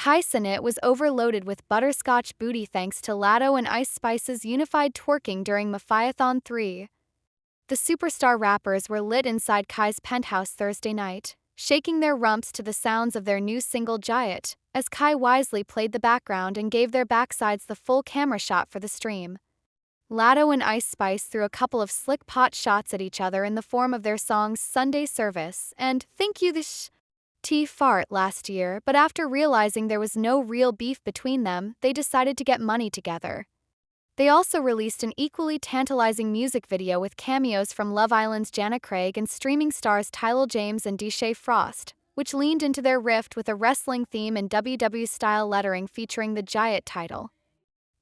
Cenat was overloaded with butterscotch booty thanks to Latto and Ice Spice's unified twerking during Latto 3. The superstar rappers were lit inside Kai's penthouse Thursday night, shaking their rumps to the sounds of their new single Cenat, as Kai wisely played the background and gave their backsides the full camera shot for the stream. Latto and Ice Spice threw a couple of slick pot shots at each other in the form of their songs Sunday Service and Thank You This Fart last year, but after realizing there was no real beef between them, they decided to get money together. They also released an equally tantalizing music video with cameos from Love Island's Jana Craig and streaming stars Tyler James and Deshae Frost, which leaned into their rift with a wrestling theme and WW-style lettering featuring the Cenat title.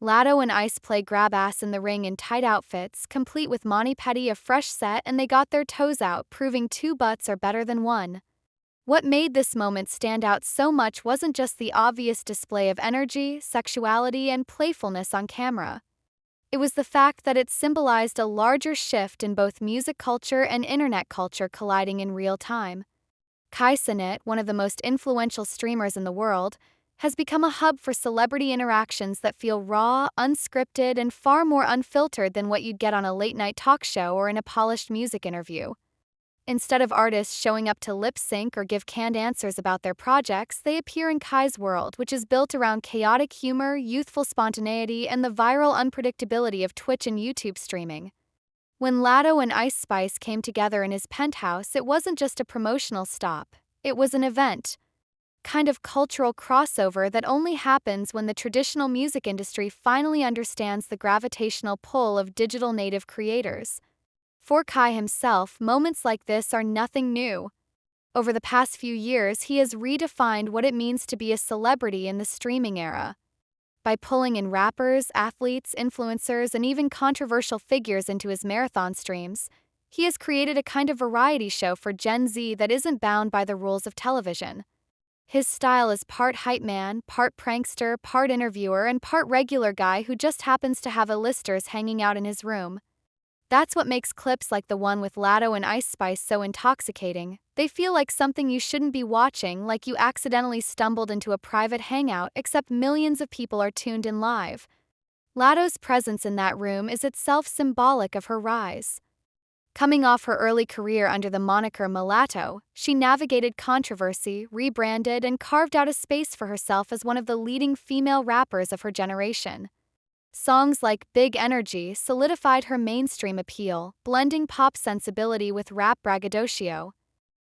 Latto and Ice play grab ass in the ring in tight outfits, complete with mani pedi a fresh set, and they got their toes out, proving two butts are better than one. What made this moment stand out so much wasn't just the obvious display of energy, sexuality, and playfulness on camera. It was the fact that it symbolized a larger shift in both music culture and internet culture colliding in real time. Cenat, one of the most influential streamers in the world, has become a hub for celebrity interactions that feel raw, unscripted, and far more unfiltered than what you'd get on a late-night talk show or in a polished music interview. Instead of artists showing up to lip-sync or give canned answers about their projects, they appear in Kai's world, which is built around chaotic humor, youthful spontaneity, and the viral unpredictability of Twitch and YouTube streaming. When Latto and Ice Spice came together in his penthouse, it wasn't just a promotional stop. It was an event. Kind of cultural crossover that only happens when the traditional music industry finally understands the gravitational pull of digital native creators. For Kai himself, moments like this are nothing new. Over the past few years, he has redefined what it means to be a celebrity in the streaming era. By pulling in rappers, athletes, influencers, and even controversial figures into his marathon streams, he has created a kind of variety show for Gen Z that isn't bound by the rules of television. His style is part hype man, part prankster, part interviewer, and part regular guy who just happens to have A-listers hanging out in his room. That's what makes clips like the one with Latto and Ice Spice so intoxicating. They feel like something you shouldn't be watching, like you accidentally stumbled into a private hangout, except millions of people are tuned in live. Latto's presence in that room is itself symbolic of her rise. Coming off her early career under the moniker Latto, she navigated controversy, rebranded, and carved out a space for herself as one of the leading female rappers of her generation. Songs like Big Energy solidified her mainstream appeal, blending pop sensibility with rap braggadocio.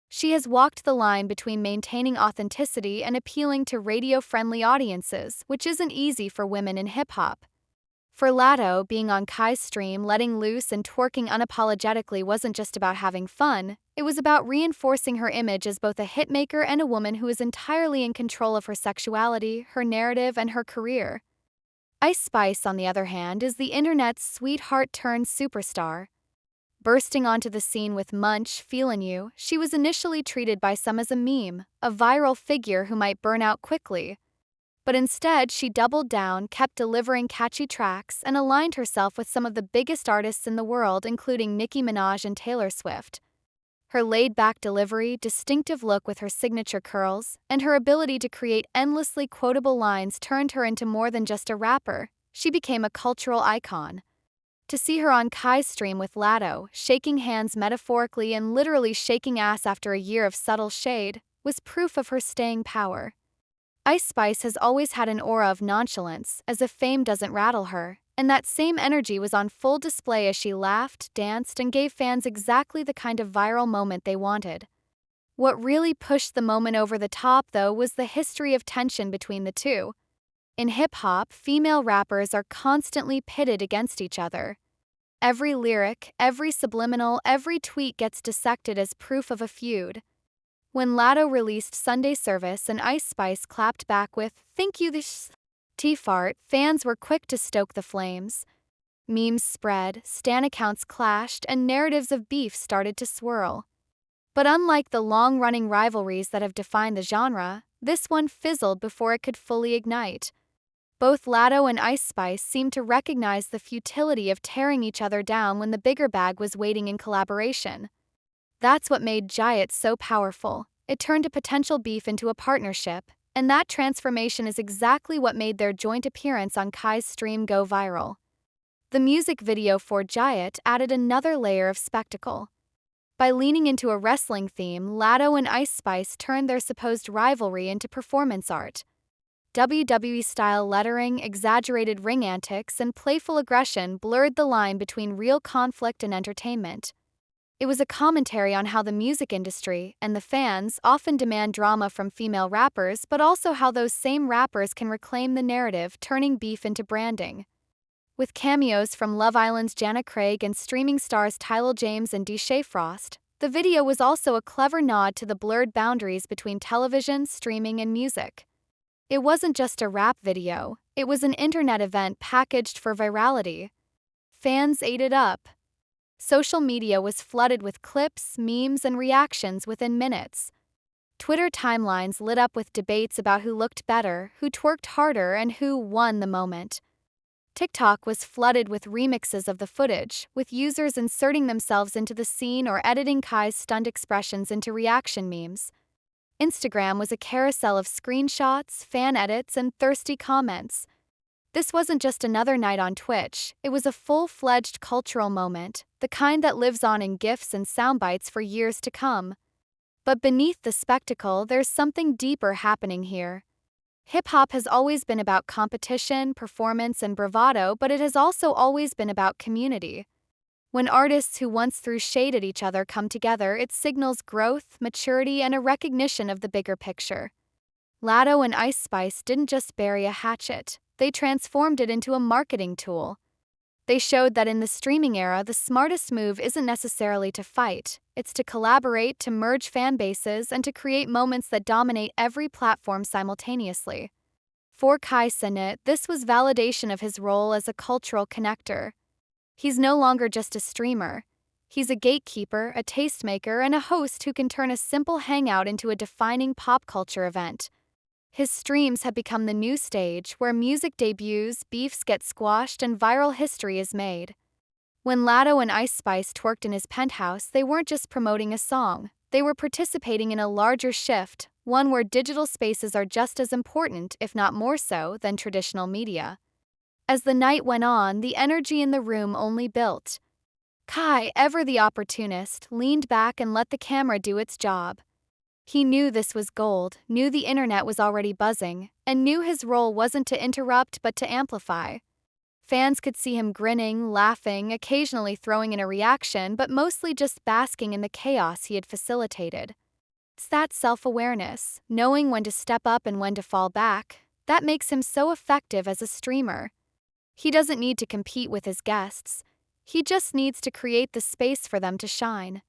She has walked the line between maintaining authenticity and appealing to radio-friendly audiences, which isn't easy for women in hip-hop. For Latto, being on Kai's stream, letting loose and twerking unapologetically wasn't just about having fun, it was about reinforcing her image as both a hitmaker and a woman who is entirely in control of her sexuality, her narrative, and her career. Ice Spice, on the other hand, is the internet's sweetheart-turned-superstar. Bursting onto the scene with Munch, Feelin' You, she was initially treated by some as a meme, a viral figure who might burn out quickly. But instead, she doubled down, kept delivering catchy tracks, and aligned herself with some of the biggest artists in the world, including Nicki Minaj and Taylor Swift. Her laid-back delivery, distinctive look with her signature curls, and her ability to create endlessly quotable lines turned her into more than just a rapper. She became a cultural icon. To see her on Kai's stream with Latto, shaking hands metaphorically and literally shaking ass after a year of subtle shade, was proof of her staying power. Ice Spice has always had an aura of nonchalance, as if fame doesn't rattle her, and that same energy was on full display as she laughed, danced, and gave fans exactly the kind of viral moment they wanted. What really pushed the moment over the top, though, was the history of tension between the two. In hip-hop, female rappers are constantly pitted against each other. Every lyric, every subliminal, every tweet gets dissected as proof of a feud. When Latto released Sunday Service and Ice Spice clapped back with Thank You This Fart, fans were quick to stoke the flames. Memes spread, stan accounts clashed, and narratives of beef started to swirl. But unlike the long-running rivalries that have defined the genre, this one fizzled before it could fully ignite. Both Latto and Ice Spice seemed to recognize the futility of tearing each other down when the bigger bag was waiting in collaboration. That's what made Cenat so powerful. It turned a potential beef into a partnership, And that transformation is exactly what made their joint appearance on Kai's stream go viral. The music video for Giant added another layer of spectacle. By leaning into a wrestling theme, Latto and Ice Spice turned their supposed rivalry into performance art. WWE-style lettering, exaggerated ring antics, and playful aggression blurred the line between real conflict and entertainment. It was a commentary on how the music industry and the fans often demand drama from female rappers, but also how those same rappers can reclaim the narrative, turning beef into branding. With cameos from Love Island's Jana Craig and streaming stars Tyler James and Deshae Frost, the video was also a clever nod to the blurred boundaries between television, streaming, and music. It wasn't just a rap video, it was an internet event packaged for virality. Fans ate it up. Social media was flooded with clips, memes, and reactions within minutes. Twitter timelines lit up with debates about who looked better, who twerked harder, and who won the moment. TikTok was flooded with remixes of the footage, with users inserting themselves into the scene or editing Kai's stunned expressions into reaction memes. Instagram was a carousel of screenshots, fan edits, and thirsty comments. This wasn't just another night on Twitch, it was a full-fledged cultural moment, the kind that lives on in GIFs and soundbites for years to come. But beneath the spectacle, there's something deeper happening here. Hip-hop has always been about competition, performance, and bravado, but it has also always been about community. When artists who once threw shade at each other come together, it signals growth, maturity, and a recognition of the bigger picture. Latto and Ice Spice didn't just bury a hatchet, they transformed it into a marketing tool. They showed that in the streaming era, the smartest move isn't necessarily to fight, it's to collaborate, to merge fan bases, and to create moments that dominate every platform simultaneously. For Cenat, this was validation of his role as a cultural connector. He's no longer just a streamer. He's a gatekeeper, a tastemaker, and a host who can turn a simple hangout into a defining pop culture event. His streams have become the new stage where music debuts, beefs get squashed, and viral history is made. When Latto and Ice Spice twerked in his penthouse, they weren't just promoting a song, they were participating in a larger shift, one where digital spaces are just as important, if not more so, than traditional media. As the night went on, the energy in the room only built. Kai, ever the opportunist, leaned back and let the camera do its job. He knew this was gold, knew the internet was already buzzing, and knew his role wasn't to interrupt but to amplify. Fans could see him grinning, laughing, occasionally throwing in a reaction, but mostly just basking in the chaos he had facilitated. It's that self-awareness, knowing when to step up and when to fall back, that makes him so effective as a streamer. He doesn't need to compete with his guests. He just needs to create the space for them to shine.